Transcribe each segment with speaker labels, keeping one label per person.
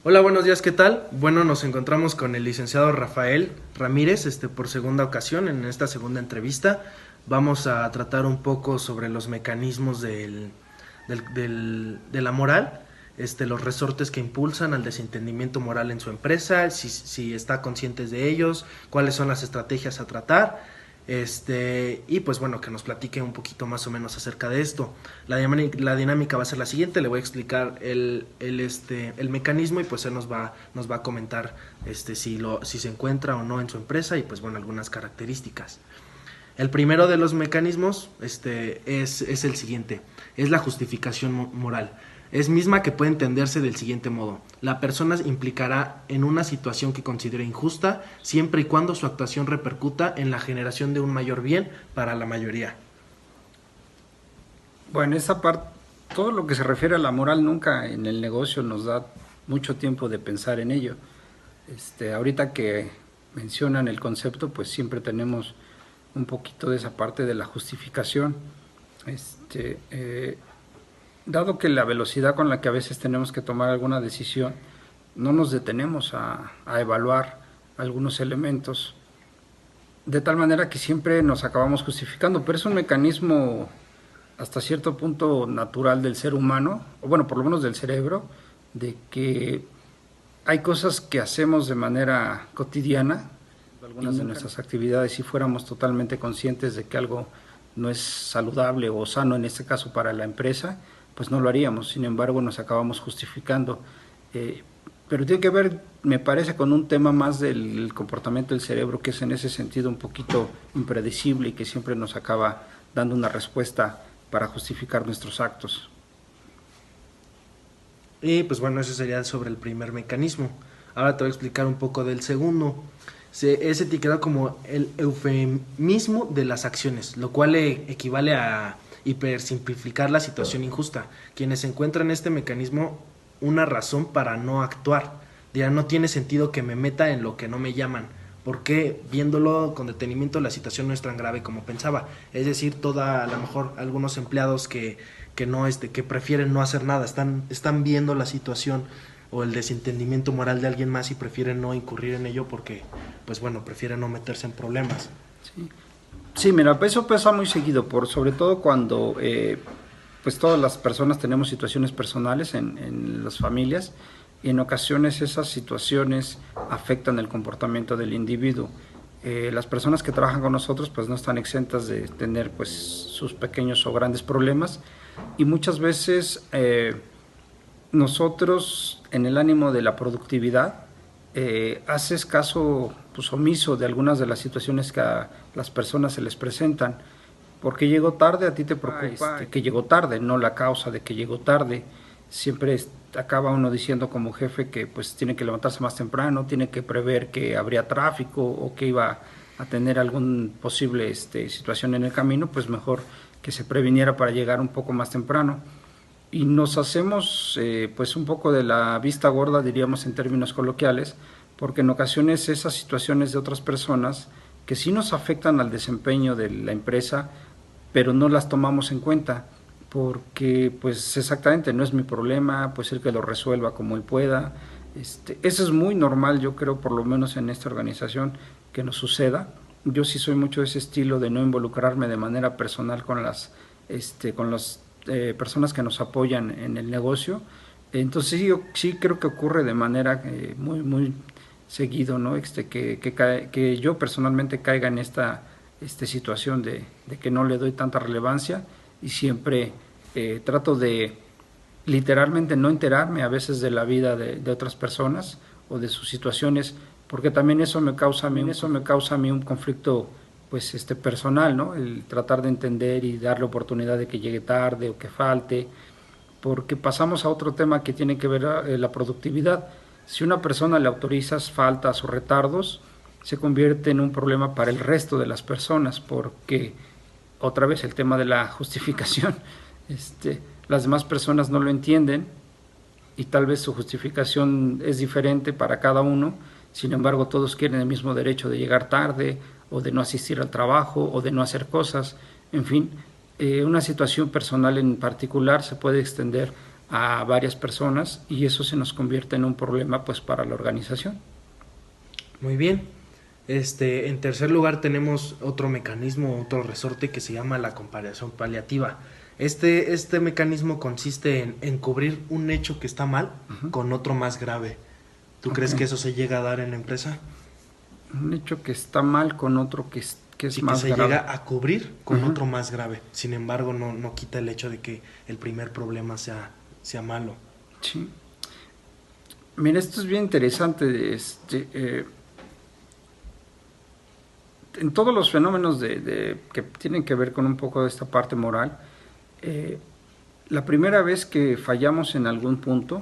Speaker 1: Hola, buenos días, ¿qué tal? Bueno, nos encontramos con el licenciado Rafael Ramírez, por segunda ocasión, en esta segunda entrevista. Vamos a tratar un poco sobre los mecanismos de la moral, los resortes que impulsan al desentendimiento moral en su empresa, si está conscientes de ellos, cuáles son las estrategias a tratar. Y pues bueno, que nos platique un poquito más o menos acerca de esto. La dinámica va a ser la siguiente, le voy a explicar el mecanismo y pues él nos va a comentar si se encuentra o no en su empresa y pues bueno, algunas características. El primero de los mecanismos es el siguiente, es la justificación moral. Es misma que puede entenderse del siguiente modo. La persona implicará en una situación que considere injusta siempre y cuando su actuación repercuta en la generación de un mayor bien para la mayoría.
Speaker 2: Bueno, esa parte, todo lo que se refiere a la moral nunca en el negocio nos da mucho tiempo de pensar en ello. Ahorita que mencionan el concepto, pues siempre tenemos un poquito de esa parte de la justificación. Este, eh, Dado que la velocidad con la que a veces tenemos que tomar alguna decisión, no nos detenemos a evaluar algunos elementos, de tal manera que siempre nos acabamos justificando, pero es un mecanismo hasta cierto punto natural del ser humano, o bueno, por lo menos del cerebro, de que hay cosas que hacemos de manera cotidiana, algunas de nuestras actividades, si fuéramos totalmente conscientes de que algo no es saludable o sano, en este caso para la empresa, pues no lo haríamos. Sin embargo, nos acabamos justificando. Pero tiene que ver, me parece, con un tema más del comportamiento del cerebro, que es en ese sentido un poquito impredecible y que siempre nos acaba dando una respuesta para justificar nuestros actos.
Speaker 1: Y pues bueno, eso sería sobre el primer mecanismo. Ahora te voy a explicar un poco del segundo. Es etiquetado como el eufemismo de las acciones, lo cual equivale a hipersimplificar la situación injusta. Quienes encuentran este mecanismo una razón para no actuar. Dirán, no tiene sentido que me meta en lo que no me llaman, porque viéndolo con detenimiento la situación no es tan grave como pensaba. Es decir, a lo mejor algunos empleados que no que prefieren no hacer nada, están viendo la situación o el desentendimiento moral de alguien más y prefieren no incurrir en ello porque pues bueno, prefieren no meterse en problemas.
Speaker 2: Sí, sí, mira, eso pasa muy seguido, sobre todo cuando pues todas las personas tenemos situaciones personales en las familias, y en ocasiones esas situaciones afectan el comportamiento del individuo. Las personas que trabajan con nosotros pues no están exentas de tener pues sus pequeños o grandes problemas, y muchas veces nosotros, en el ánimo de la productividad, haces caso pues omiso de algunas de las situaciones que a las personas se les presentan. Porque llegó tarde, a ti te preocupa que llegó tarde, no la causa de que llegó tarde. Siempre acaba uno diciendo como jefe que pues tiene que levantarse más temprano, tiene que prever que habría tráfico o que iba a tener algún posible situación en el camino, pues mejor que se previniera para llegar un poco más temprano. Y nos hacemos pues un poco de la vista gorda, diríamos en términos coloquiales, porque en ocasiones esas situaciones de otras personas que sí nos afectan al desempeño de la empresa, pero no las tomamos en cuenta, porque pues exactamente no es mi problema, pues el que lo resuelva como él pueda. Eso es muy normal, yo creo, por lo menos en esta organización, que nos suceda. Yo sí soy mucho de ese estilo de no involucrarme de manera personal con las personas que nos apoyan en el negocio. Entonces sí, yo sí creo que ocurre de manera muy seguido, ¿no? Que yo personalmente caiga en esta situación de que no le doy tanta relevancia, y siempre trato de literalmente no enterarme a veces de la vida de otras personas o de sus situaciones, porque también eso me causa a mí un conflicto pues personal, ¿no? El tratar de entender y darle oportunidad de que llegue tarde o que falte, porque pasamos a otro tema que tiene que ver la productividad. Si una persona le autorizas faltas o retardos, se convierte en un problema para el resto de las personas, porque otra vez el tema de la justificación, las demás personas no lo entienden y tal vez su justificación es diferente para cada uno. Sin embargo, todos quieren el mismo derecho de llegar tarde o de no asistir al trabajo o de no hacer cosas. En fin, una situación personal en particular se puede extender a varias personas y eso se nos convierte en un problema pues para la organización.
Speaker 1: Muy bien. En tercer lugar tenemos otro mecanismo, otro resorte que se llama la comparación paliativa. Este mecanismo consiste en cubrir un hecho que está mal con otro más grave. ¿Tú crees que eso se llega a dar en la empresa?
Speaker 2: Un hecho que está mal con otro que es
Speaker 1: Sí,
Speaker 2: más
Speaker 1: que se
Speaker 2: grave.
Speaker 1: llega a cubrir con otro más grave. Sin embargo, no quita el hecho de que el primer problema sea malo.
Speaker 2: Sí. Mira, esto es bien interesante. En todos los fenómenos que tienen que ver con un poco de esta parte moral, la primera vez que fallamos en algún punto,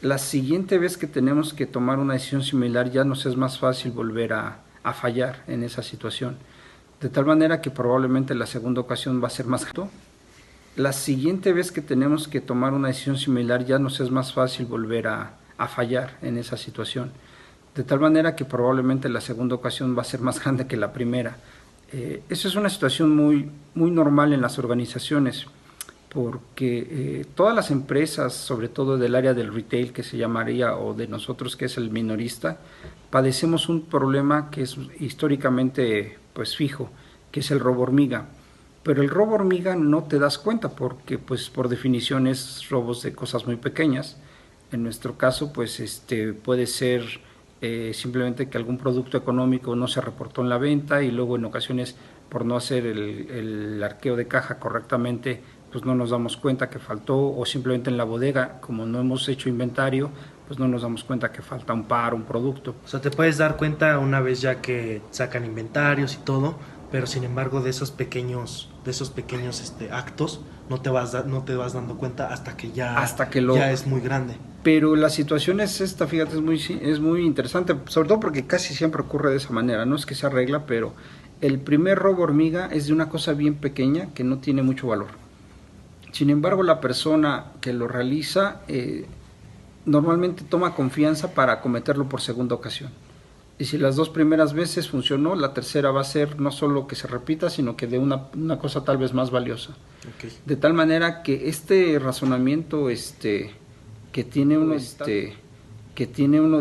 Speaker 2: la siguiente vez que tenemos que tomar una decisión similar ya nos es más fácil volver a fallar en esa situación. De tal manera que probablemente la segunda ocasión va a ser más alto. La siguiente vez que tenemos que tomar una decisión similar ya nos es más fácil volver a fallar en esa situación. De tal manera que probablemente la segunda ocasión va a ser más grande que la primera. Eso es una situación muy normal en las organizaciones, porque todas las empresas, sobre todo del área del retail que se llamaría, o de nosotros que es el minorista, padecemos un problema que es históricamente pues fijo, que es el robo hormiga. Pero el robo hormiga no te das cuenta porque pues por definición es robos de cosas muy pequeñas. En nuestro caso pues puede ser simplemente que algún producto económico no se reportó en la venta y luego en ocasiones por no hacer el arqueo de caja correctamente pues no nos damos cuenta que faltó, o simplemente en la bodega como no hemos hecho inventario pues no nos damos cuenta que falta un par, un producto.
Speaker 1: O sea, te puedes dar cuenta una vez ya que sacan inventarios y todo, pero sin embargo de esos pequeños actos no te vas dando cuenta hasta que ya es muy grande.
Speaker 2: Pero la situación es esta, fíjate, es muy interesante, sobre todo porque casi siempre ocurre de esa manera, no es que se arregla, pero el primer robo hormiga es de una cosa bien pequeña que no tiene mucho valor. Sin embargo, la persona que lo realiza normalmente toma confianza para cometerlo por segunda ocasión. Y si las dos primeras veces funcionó, la tercera va a ser no solo que se repita, sino que de una cosa tal vez más valiosa.
Speaker 1: Okay.
Speaker 2: De tal manera que este razonamiento que tiene uno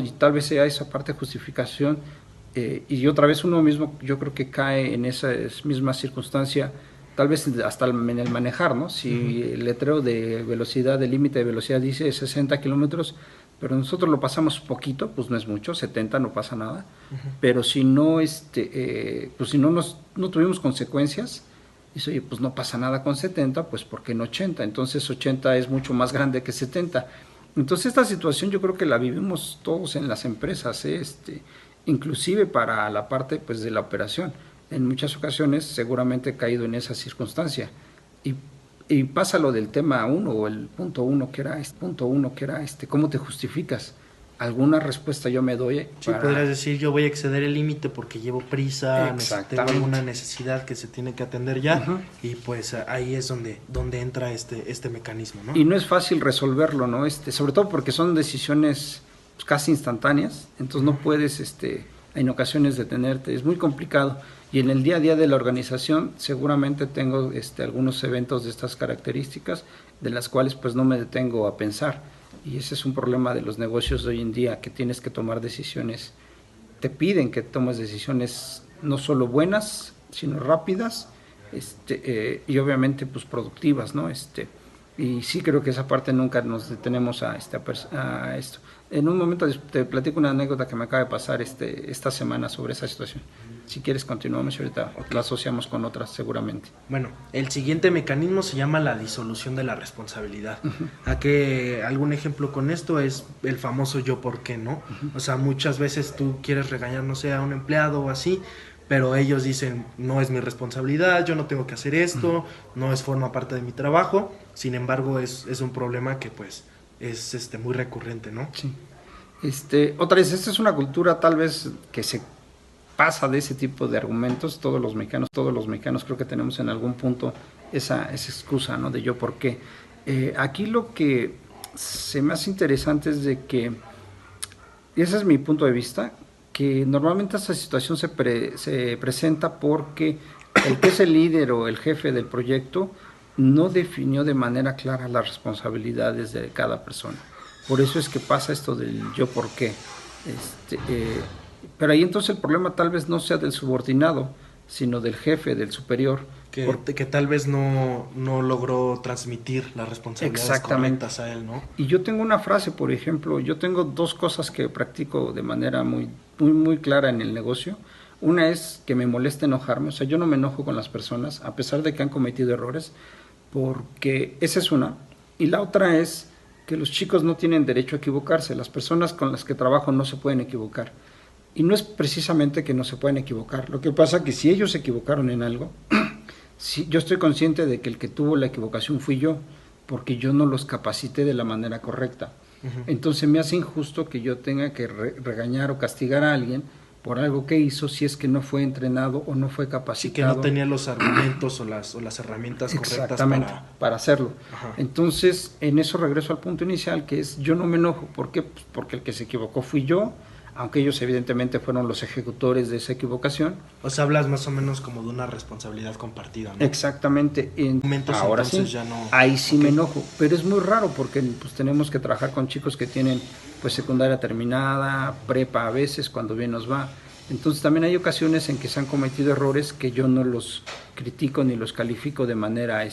Speaker 2: y tal vez sea esa parte de justificación, y otra vez uno mismo yo creo que cae en esa misma circunstancia, tal vez hasta en el manejar, ¿no? Si el letrero de velocidad, el límite de velocidad dice 60 kilómetros, pero nosotros lo pasamos poquito, pues no es mucho, 70 no pasa nada, pero si no, pues si no tuvimos consecuencias, dice, oye, pues no pasa nada con 70, pues ¿por qué no 80? Entonces 80 es mucho más grande que 70. Entonces esta situación yo creo que la vivimos todos en las empresas, inclusive para la parte pues de la operación. En muchas ocasiones seguramente he caído en esa circunstancia. Y pasa lo del tema 1 o el punto 1 que era ¿cómo te justificas? Alguna respuesta yo me doy.
Speaker 1: Sí, podrías decir, yo voy a exceder el límite porque llevo prisa, tengo alguna necesidad que se tiene que atender ya, y pues ahí es donde entra este mecanismo, ¿no?
Speaker 2: Y no es fácil resolverlo, ¿no? Sobre todo porque son decisiones pues, casi instantáneas, entonces no puedes en ocasiones detenerte, es muy complicado. Y en el día a día de la organización seguramente tengo algunos eventos de estas características de las cuales pues no me detengo a pensar, y ese es un problema de los negocios de hoy en día, que tienes que tomar decisiones, te piden que tomes decisiones no solo buenas sino rápidas, y obviamente pues productivas, ¿no? Y sí creo que esa parte nunca nos detenemos a esto. En un momento te platico una anécdota que me acaba de pasar esta semana sobre esa situación. Si quieres continuamos y ahorita la asociamos con otras seguramente.
Speaker 1: Bueno, el siguiente mecanismo se llama la disolución de la responsabilidad. Algún ejemplo con esto es el famoso yo por qué, ¿no? O sea, muchas veces tú quieres regañar, no sé, a un empleado o así, pero ellos dicen, no es mi responsabilidad, yo no tengo que hacer esto, no forma parte de mi trabajo. Sin embargo, es un problema que pues es muy recurrente, ¿no?
Speaker 2: Sí. Otra vez, esta es una cultura tal vez que se pasa de ese tipo de argumentos. Todos los mexicanos creo que tenemos en algún punto esa excusa, ¿no? De yo por qué. Aquí lo que se me hace interesante es de que, y ese es mi punto de vista, que normalmente esta situación se presenta porque el que es el líder o el jefe del proyecto no definió de manera clara las responsabilidades de cada persona. Por eso es que pasa esto del yo por qué. Pero ahí entonces el problema tal vez no sea del subordinado, sino del jefe, del superior.
Speaker 1: Que tal vez no logró transmitir las responsabilidades correctas a él, ¿no?
Speaker 2: Y yo tengo una frase, por ejemplo, yo tengo dos cosas que practico de manera muy clara en el negocio. Una es que me molesta enojarme, o sea, yo no me enojo con las personas, a pesar de que han cometido errores, porque esa es una. Y la otra es que los chicos no tienen derecho a equivocarse, las personas con las que trabajo no se pueden equivocar. Y no es precisamente que no se pueden equivocar, lo que pasa es que si ellos se equivocaron en algo, sí, yo estoy consciente de que el que tuvo la equivocación fui yo, porque yo no los capacité de la manera correcta. Entonces me hace injusto que yo tenga que regañar o castigar a alguien por algo que hizo si es que no fue entrenado o no fue capacitado.
Speaker 1: Sí, que no tenía los argumentos o las herramientas correctas
Speaker 2: para hacerlo.
Speaker 1: Ajá.
Speaker 2: Entonces, en eso regreso al punto inicial, que es yo no me enojo. ¿Por qué? Pues porque el que se equivocó fui yo, aunque ellos evidentemente fueron los ejecutores de esa equivocación.
Speaker 1: O sea, hablas más o menos como de una responsabilidad compartida, ¿no?
Speaker 2: Exactamente.
Speaker 1: Ahora sí, ya no...
Speaker 2: ahí sí me enojo, pero es muy raro porque pues tenemos que trabajar con chicos que tienen pues secundaria terminada, prepa a veces, cuando bien nos va. Entonces también hay ocasiones en que se han cometido errores que yo no los critico ni los califico de manera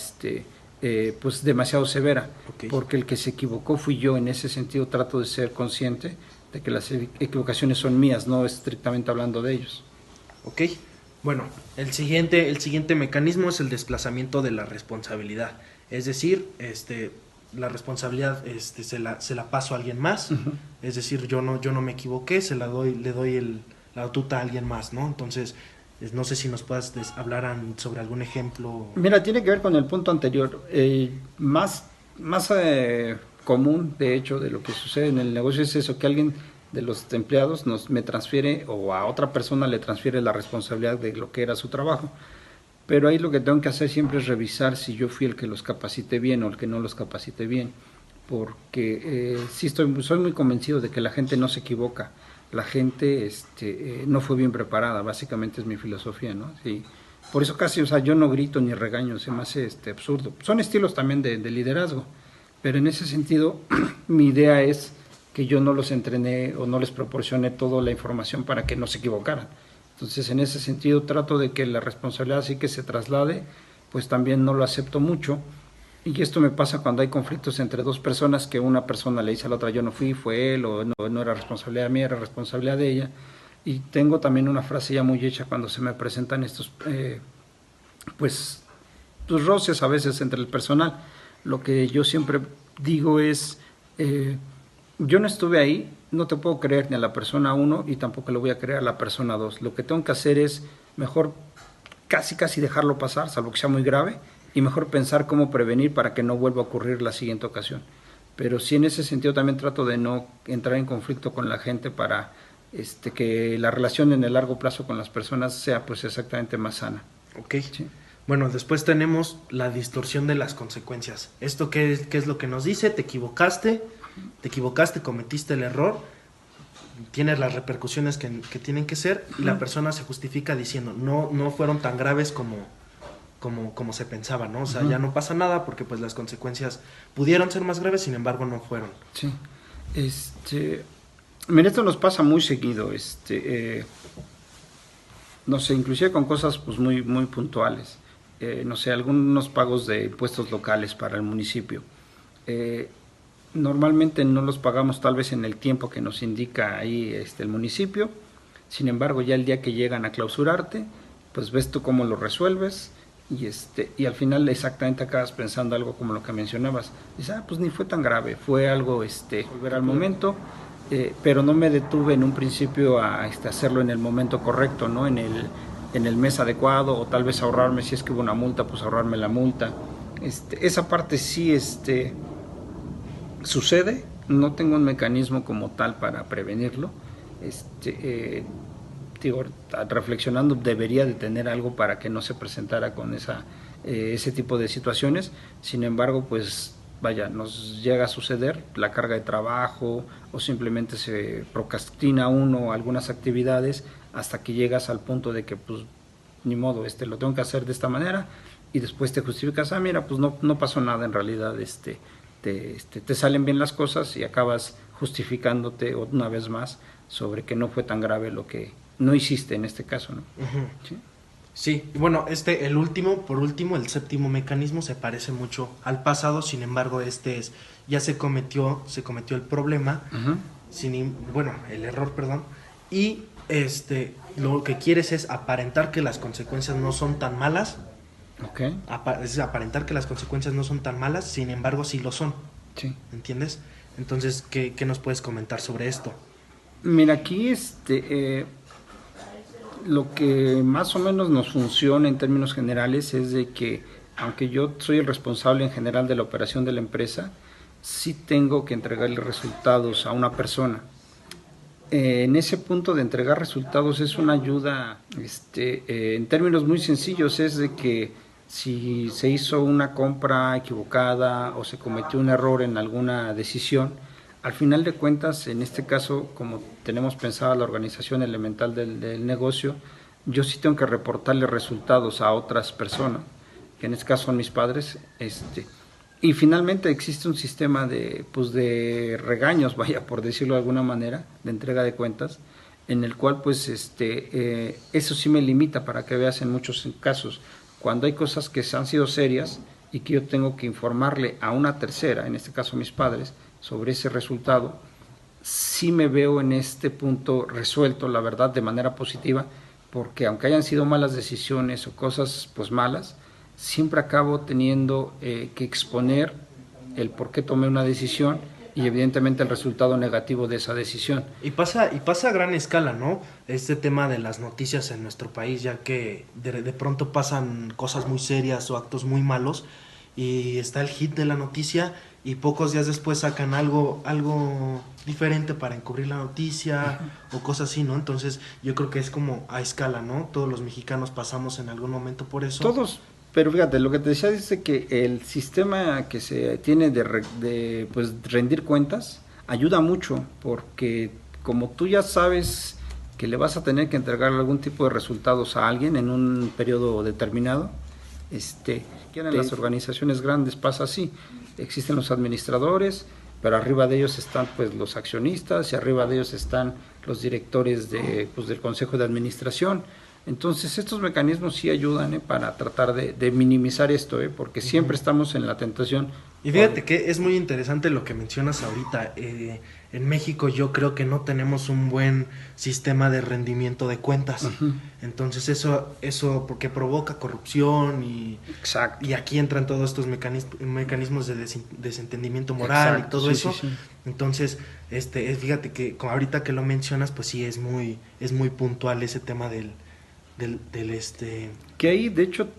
Speaker 2: pues demasiado severa, porque el que se equivocó fui yo. En ese sentido trato de ser consciente de que las equivocaciones son mías, no estrictamente hablando de ellos.
Speaker 1: Ok, bueno, el siguiente mecanismo es el desplazamiento de la responsabilidad, es decir, la responsabilidad se la paso a alguien más, es decir, yo no me equivoqué, le doy la batuta a alguien más, ¿no? Entonces, no sé si nos puedas hablar sobre algún ejemplo.
Speaker 2: Mira, tiene que ver con el punto anterior, más común, de hecho, de lo que sucede en el negocio es eso, que alguien de los empleados me transfiere o a otra persona le transfiere la responsabilidad de lo que era su trabajo. Pero ahí lo que tengo que hacer siempre es revisar si yo fui el que los capacité bien o el que no los capacité bien, porque sí soy muy convencido de que la gente no se equivoca, la gente no fue bien preparada, básicamente es mi filosofía, ¿no? Sí. Por eso casi, o sea, yo no grito ni regaño, se me hace absurdo. Son estilos también de liderazgo, pero en ese sentido mi idea es que yo no los entrené o no les proporcioné toda la información para que no se equivocaran. Entonces, en ese sentido trato de que la responsabilidad sí que se traslade, pues también no lo acepto mucho. Y esto me pasa cuando hay conflictos entre dos personas, que una persona le dice a la otra yo no fui, fue él, o no era responsabilidad mía, era responsabilidad de ella. Y tengo también una frase ya muy hecha cuando se me presentan estos pues roces a veces entre el personal. Lo que yo siempre digo es, yo no estuve ahí, no te puedo creer ni a la persona 1 y tampoco le voy a creer a la persona 2. Lo que tengo que hacer es mejor casi dejarlo pasar, salvo que sea muy grave, y mejor pensar cómo prevenir para que no vuelva a ocurrir la siguiente ocasión. Pero sí, en ese sentido también trato de no entrar en conflicto con la gente para que la relación en el largo plazo con las personas sea pues exactamente más sana.
Speaker 1: Ok. Sí. Bueno, después tenemos la distorsión de las consecuencias. ¿Esto qué es lo que nos dice? Te equivocaste, cometiste el error, tienes las repercusiones que tienen que ser, y la persona se justifica diciendo no fueron tan graves como se pensaba, ¿no? O sea, ya no pasa nada porque pues las consecuencias pudieron ser más graves, sin embargo no fueron.
Speaker 2: Sí. Mira, esto nos pasa muy seguido, no sé, inclusive con cosas pues muy puntuales. No sé, algunos pagos de impuestos locales para el municipio. Normalmente no los pagamos tal vez en el tiempo que nos indica ahí el municipio. Sin embargo, ya el día que llegan a clausurarte, pues ves tú cómo lo resuelves y al final exactamente acabas pensando algo como lo que mencionabas. Dices, pues ni fue tan grave, fue algo volver al momento, pero no me detuve en un principio a hacerlo en el momento correcto, ¿no? En el mes adecuado, o tal vez ahorrarme, si es que hubo una multa, pues ahorrarme la multa. Esa parte sí sucede, no tengo un mecanismo como tal para prevenirlo. Reflexionando, debería de tener algo para que no se presentara con ese tipo de situaciones. Sin embargo, pues vaya, nos llega a suceder la carga de trabajo o simplemente se procrastina uno algunas actividades hasta que llegas al punto de que pues ni modo, lo tengo que hacer de esta manera y después te justificas, mira, pues no pasó nada en realidad, te salen bien las cosas y acabas justificándote una vez más sobre que no fue tan grave lo que no hiciste en este caso, ¿no?
Speaker 1: Uh-huh. ¿Sí? Sí, y bueno, por último, el séptimo mecanismo se parece mucho al pasado, sin embargo, ya se cometió el problema,
Speaker 2: uh-huh.
Speaker 1: El error, perdón, y lo que quieres es aparentar que las consecuencias no son tan malas.
Speaker 2: Okay.
Speaker 1: Es aparentar que las consecuencias no son tan malas, sin embargo sí lo son.
Speaker 2: Sí.
Speaker 1: ¿Entiendes? Entonces, ¿qué nos puedes comentar sobre esto?
Speaker 2: Mira, aquí lo que más o menos nos funciona en términos generales es de que, aunque yo soy el responsable en general de la operación de la empresa, sí tengo que entregarle resultados a una persona. En ese punto de entregar resultados es una ayuda, en términos muy sencillos, es de que si se hizo una compra equivocada o se cometió un error en alguna decisión, al final de cuentas, en este caso, como tenemos pensada la organización elemental del negocio, yo sí tengo que reportarle resultados a otras personas, que en este caso son mis padres, y finalmente existe un sistema de regaños, vaya, por decirlo de alguna manera, de entrega de cuentas, en el cual pues eso sí me limita, para que veas, en muchos casos, cuando hay cosas que han sido serias y que yo tengo que informarle a una tercera, en este caso mis padres, sobre ese resultado, sí me veo en este punto resuelto, la verdad, de manera positiva, porque aunque hayan sido malas decisiones o cosas pues malas, siempre acabo teniendo que exponer el por qué tomé una decisión y evidentemente el resultado negativo de esa decisión.
Speaker 1: Y pasa a gran escala, ¿no? Este tema de las noticias en nuestro país, ya que de pronto pasan cosas muy serias o actos muy malos y está el hit de la noticia y pocos días después sacan algo diferente para encubrir la noticia o cosas así, ¿no? Entonces yo creo que es como a escala, ¿no? Todos los mexicanos pasamos en algún momento por eso.
Speaker 2: Todos. Pero fíjate, lo que te decía es que el sistema que se tiene de pues, rendir cuentas ayuda mucho, porque como tú ya sabes que le vas a tener que entregar algún tipo de resultados a alguien en un periodo determinado, en las organizaciones grandes pasa así, existen los administradores, pero arriba de ellos están pues los accionistas y arriba de ellos están los directores del consejo de administración. Entonces estos mecanismos sí ayudan para tratar de minimizar esto, porque siempre estamos en la tentación.
Speaker 1: Y fíjate que es muy interesante lo que mencionas ahorita. En México yo creo que no tenemos un buen sistema de rendimiento de cuentas. Uh-huh. Entonces eso porque provoca corrupción
Speaker 2: Exacto.
Speaker 1: Y aquí entran todos estos mecanismos de desentendimiento moral. Exacto, y todo eso. Sí. Entonces, fíjate que ahorita que lo mencionas, pues sí es muy puntual ese tema del
Speaker 2: que ahí, de hecho,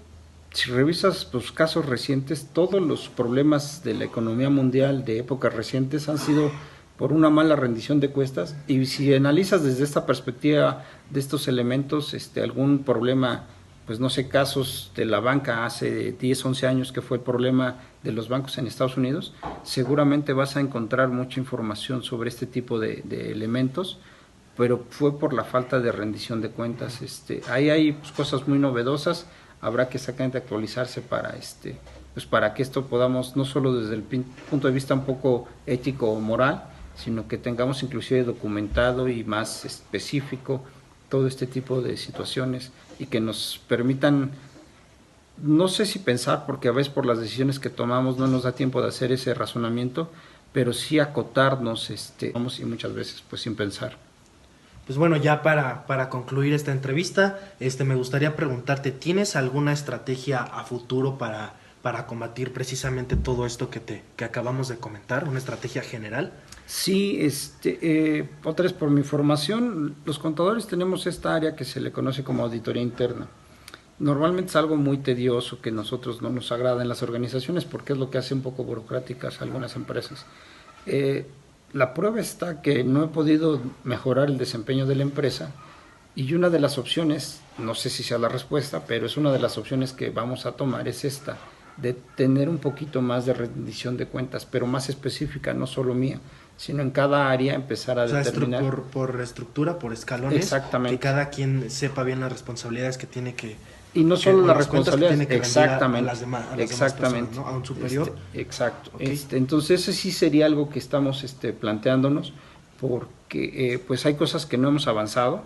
Speaker 2: si revisas los casos recientes, todos los problemas de la economía mundial de épocas recientes han sido por una mala rendición de cuentas, y si analizas desde esta perspectiva de estos elementos, algún problema, pues no sé, casos de la banca hace 10, 11 años, que fue el problema de los bancos en Estados Unidos, seguramente vas a encontrar mucha información sobre este tipo de elementos, pero fue por la falta de rendición de cuentas. Ahí hay pues, cosas muy novedosas, habrá que exactamente actualizarse para que esto podamos, no solo desde el punto de vista un poco ético o moral, sino que tengamos inclusive documentado y más específico todo este tipo de situaciones y que nos permitan, no sé si pensar, porque a veces por las decisiones que tomamos no nos da tiempo de hacer ese razonamiento, pero sí acotarnos y muchas veces pues sin pensar.
Speaker 1: Pues bueno, ya para concluir esta entrevista, me gustaría preguntarte, ¿tienes alguna estrategia a futuro para combatir precisamente todo esto que acabamos de comentar? ¿Una estrategia general?
Speaker 2: Sí, otra vez por mi formación, los contadores tenemos esta área que se le conoce como auditoría interna. Normalmente es algo muy tedioso que a nosotros no nos agrada en las organizaciones porque es lo que hace un poco burocráticas algunas empresas. La prueba está que no he podido mejorar el desempeño de la empresa y una de las opciones, no sé si sea la respuesta, pero es una de las opciones que vamos a tomar, es esta, de tener un poquito más de rendición de cuentas, pero más específica, no solo mía, sino en cada área empezar a determinar.
Speaker 1: Por estructura, por escalones.
Speaker 2: Exactamente.
Speaker 1: Que cada quien sepa bien las responsabilidades que tiene que
Speaker 2: Y no solo la
Speaker 1: las cuentas que
Speaker 2: responsabilidad,
Speaker 1: tiene que rendir
Speaker 2: exactamente,
Speaker 1: a las demás
Speaker 2: exactamente,
Speaker 1: personas, ¿no? A un superior.
Speaker 2: Exacto.
Speaker 1: Okay.
Speaker 2: Entonces ese sí sería algo que estamos planteándonos, porque pues hay cosas que no hemos avanzado,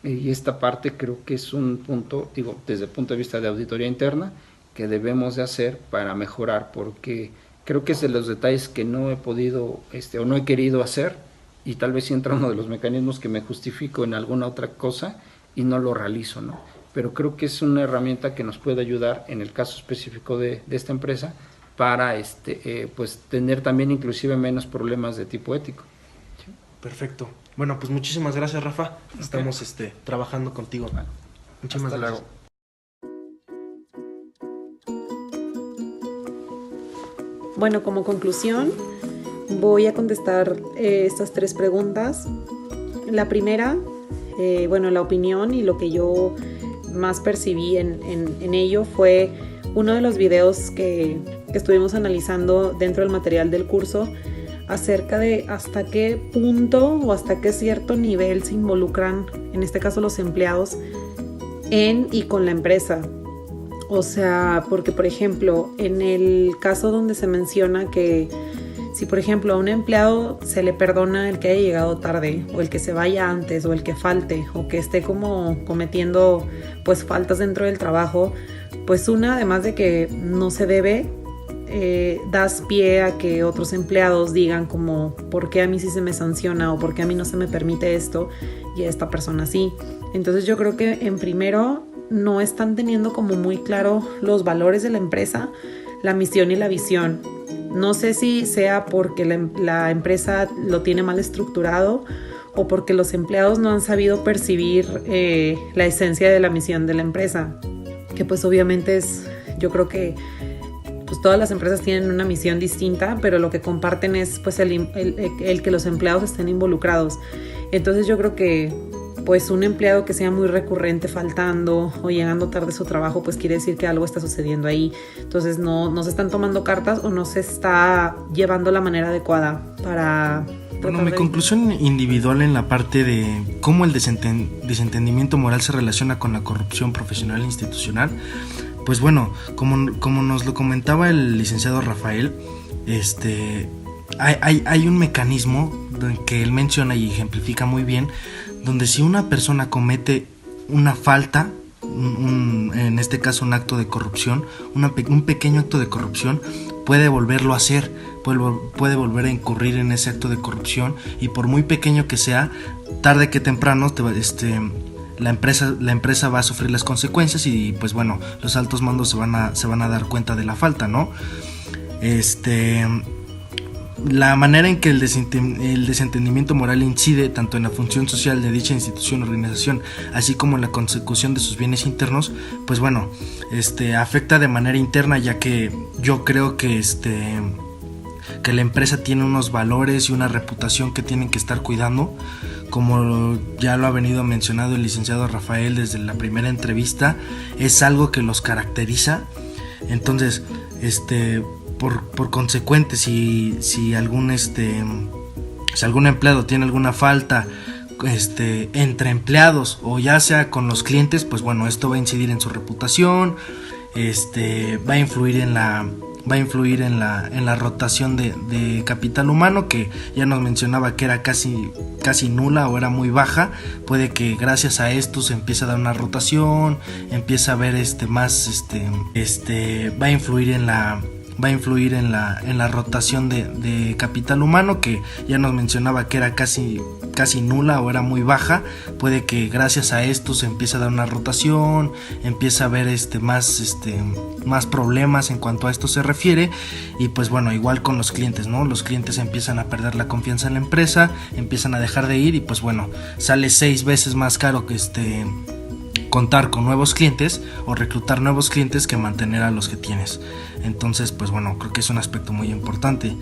Speaker 2: y esta parte creo que es un punto, digo, desde el punto de vista de auditoría interna, que debemos de hacer para mejorar, porque creo que es de los detalles que no he podido o no he querido hacer, y tal vez sí entra uno de los mecanismos que me justifico en alguna otra cosa y no lo realizo, ¿no? Pero creo que es una herramienta que nos puede ayudar en el caso específico de esta empresa para pues tener también inclusive menos problemas de tipo ético. ¿Sí?
Speaker 1: Perfecto. Bueno, pues muchísimas gracias, Rafa. Estamos trabajando contigo.
Speaker 2: Bueno,
Speaker 1: muchísimas gracias.
Speaker 2: Luego.
Speaker 3: Bueno, como conclusión, voy a contestar estas 3 preguntas. La primera, la opinión y lo que yo más percibí en ello fue uno de los videos que estuvimos analizando dentro del material del curso acerca de hasta qué punto o hasta qué cierto nivel se involucran, en este caso los empleados, en y con la empresa. O sea, porque por ejemplo, en el caso donde se menciona que si por ejemplo a un empleado se le perdona el que haya llegado tarde, o el que se vaya antes, o el que falte, o que esté como cometiendo pues faltas dentro del trabajo, pues además de que no se debe, das pie a que otros empleados digan como ¿por qué a mí sí se me sanciona? O ¿por qué a mí no se me permite esto? Y a esta persona sí. Entonces yo creo que en primero no están teniendo como muy claro los valores de la empresa, la misión y la visión. No sé si sea porque la empresa lo tiene mal estructurado o porque los empleados no han sabido percibir la esencia de la misión de la empresa, que pues obviamente yo creo que pues todas las empresas tienen una misión distinta, pero lo que comparten es pues el que los empleados estén involucrados. Entonces yo creo que pues un empleado que sea muy recurrente faltando o llegando tarde a su trabajo, pues quiere decir que algo está sucediendo ahí. Entonces no se están tomando cartas o no se está llevando la manera adecuada para...
Speaker 1: Bueno, mi conclusión individual en la parte de cómo el desentendimiento moral se relaciona con la corrupción profesional e institucional, pues bueno, como nos lo comentaba el licenciado Rafael, hay un mecanismo que él menciona y ejemplifica muy bien, donde si una persona comete una falta, en este caso un acto de corrupción, un pequeño acto de corrupción, puede volverlo a hacer, puede volver a incurrir en ese acto de corrupción, y por muy pequeño que sea, tarde que temprano la empresa va a sufrir las consecuencias, y pues bueno, los altos mandos se van a dar cuenta de la falta, ¿no? La manera en que el desentendimiento moral incide tanto en la función social de dicha institución o organización, así como en la consecución de sus bienes internos, pues bueno, afecta de manera interna, ya que yo creo que la empresa tiene unos valores y una reputación que tienen que estar cuidando, como ya lo ha venido mencionando el licenciado Rafael desde la primera entrevista. Es algo que los caracteriza. Entonces, por consecuente, si algún empleado tiene alguna falta entre empleados o ya sea con los clientes, pues bueno, esto va a incidir en su reputación, va a influir en la rotación de capital humano, que ya nos mencionaba que era casi nula o era muy baja. Puede que gracias a esto se empiece a dar una rotación, empieza a haber va a influir en la rotación de capital humano, que ya nos mencionaba que era casi nula o era muy baja. Puede que gracias a esto se empiece a dar una rotación, empieza a haber más problemas en cuanto a esto se refiere. Y pues bueno, igual con los clientes, ¿no? Los clientes empiezan a perder la confianza en la empresa, empiezan a dejar de ir, y pues bueno, sale 6 veces más caro que contar con nuevos clientes o reclutar nuevos clientes que mantener a los que tienes. Entonces, pues bueno, creo que es un aspecto muy importante.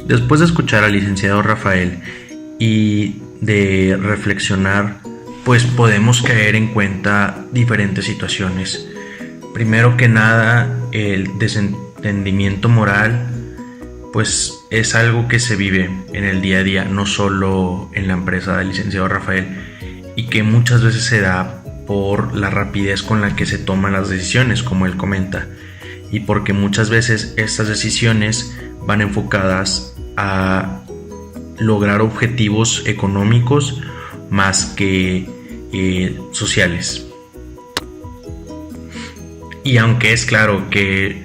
Speaker 4: Después de escuchar al licenciado Rafael y de reflexionar, pues podemos caer en cuenta diferentes situaciones. Primero que nada, el desentendimiento moral pues es algo que se vive en el día a día, no solo en la empresa del licenciado Rafael, y que muchas veces se da por la rapidez con la que se toman las decisiones, como él comenta, y porque muchas veces estas decisiones van enfocadas a lograr objetivos económicos más que sociales. Y aunque es claro que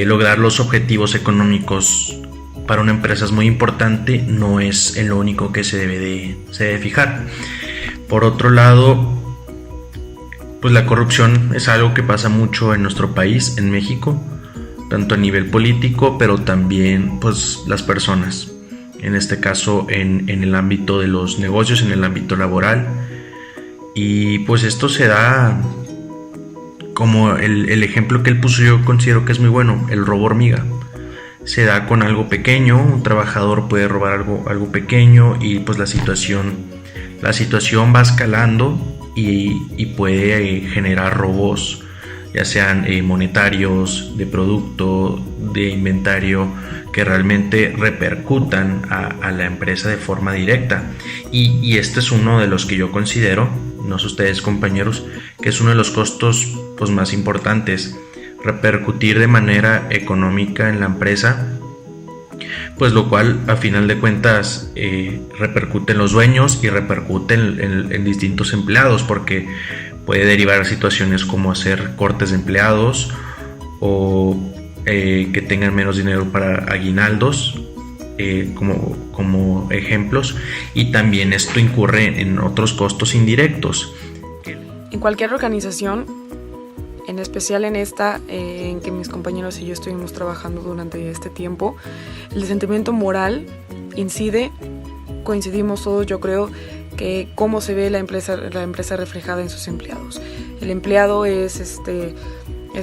Speaker 4: lograr los objetivos económicos para una empresa es muy importante, no es en lo único que se debe fijar. Por otro lado, pues la corrupción es algo que pasa mucho en nuestro país, en México, tanto a nivel político, pero también pues las personas, en este caso en el ámbito de los negocios, en el ámbito laboral. Y pues esto se da como el ejemplo que él puso, yo considero que es muy bueno, el robo hormiga. Se da con algo pequeño, un trabajador puede robar algo pequeño y pues la situación va escalando y puede generar robos, ya sean monetarios, de producto, de inventario, que realmente repercutan a la empresa de forma directa. Y este es uno de los que yo considero, no sé ustedes compañeros, que es uno de los costos pues más importantes, repercutir de manera económica en la empresa, pues lo cual a final de cuentas repercute en los dueños y repercute en distintos empleados, porque puede derivar a situaciones como hacer cortes de empleados o que tengan menos dinero para aguinaldos, como ejemplos, y también esto incurre en otros costos indirectos.
Speaker 5: En cualquier organización, en especial en esta en que mis compañeros y yo estuvimos trabajando durante este tiempo, el sentimiento moral incide, coincidimos todos, yo creo, que cómo se ve la empresa reflejada en sus empleados. El empleado es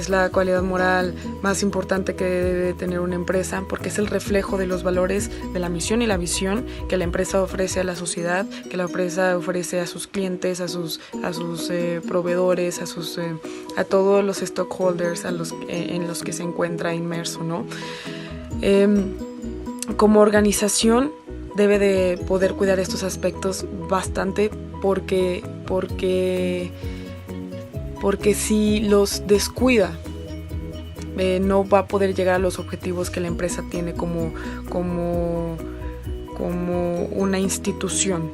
Speaker 5: la cualidad moral más importante que debe tener una empresa, porque es el reflejo de los valores de la misión y la visión que la empresa ofrece a la sociedad, que la empresa ofrece a sus clientes, a sus proveedores, a todos los stockholders en los que se encuentra inmerso, ¿no? Como organización debe de poder cuidar estos aspectos bastante, porque si los descuida, no va a poder llegar a los objetivos que la empresa tiene como una institución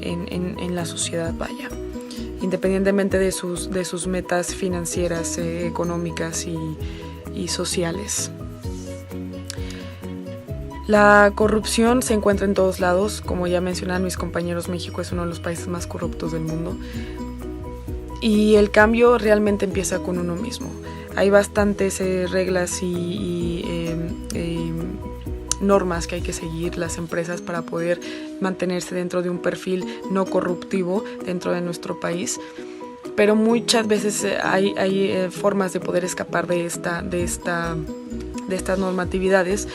Speaker 5: en la sociedad, vaya, independientemente de sus metas financieras, económicas y sociales. La corrupción se encuentra en todos lados, como ya mencionaron mis compañeros, México es uno de los países más corruptos del mundo. Y el cambio realmente empieza con uno mismo. Hay bastantes reglas y normas que hay que seguir las empresas para poder mantenerse dentro de un perfil no corruptivo dentro de nuestro país. Pero muchas veces hay formas de poder escapar de estas normatividades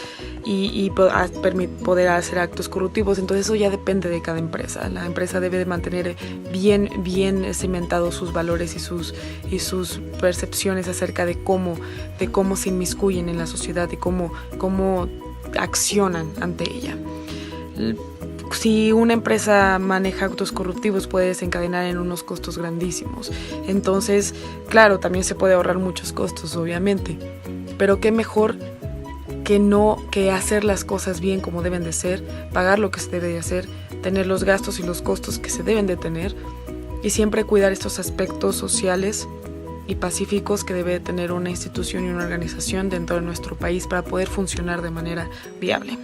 Speaker 5: y poder hacer actos corruptivos. Entonces eso ya depende de cada empresa. La empresa debe de mantener bien cimentados sus valores y sus percepciones acerca de cómo se inmiscuyen en la sociedad y cómo accionan ante ella. Si una empresa maneja actos corruptivos puede desencadenar en unos costos grandísimos. Entonces, claro, también se puede ahorrar muchos costos, obviamente, pero qué mejor que hacer las cosas bien como deben de ser, pagar lo que se debe de hacer, tener los gastos y los costos que se deben de tener y siempre cuidar estos aspectos sociales y pacíficos que debe de tener una institución y una organización dentro de nuestro país para poder funcionar de manera viable.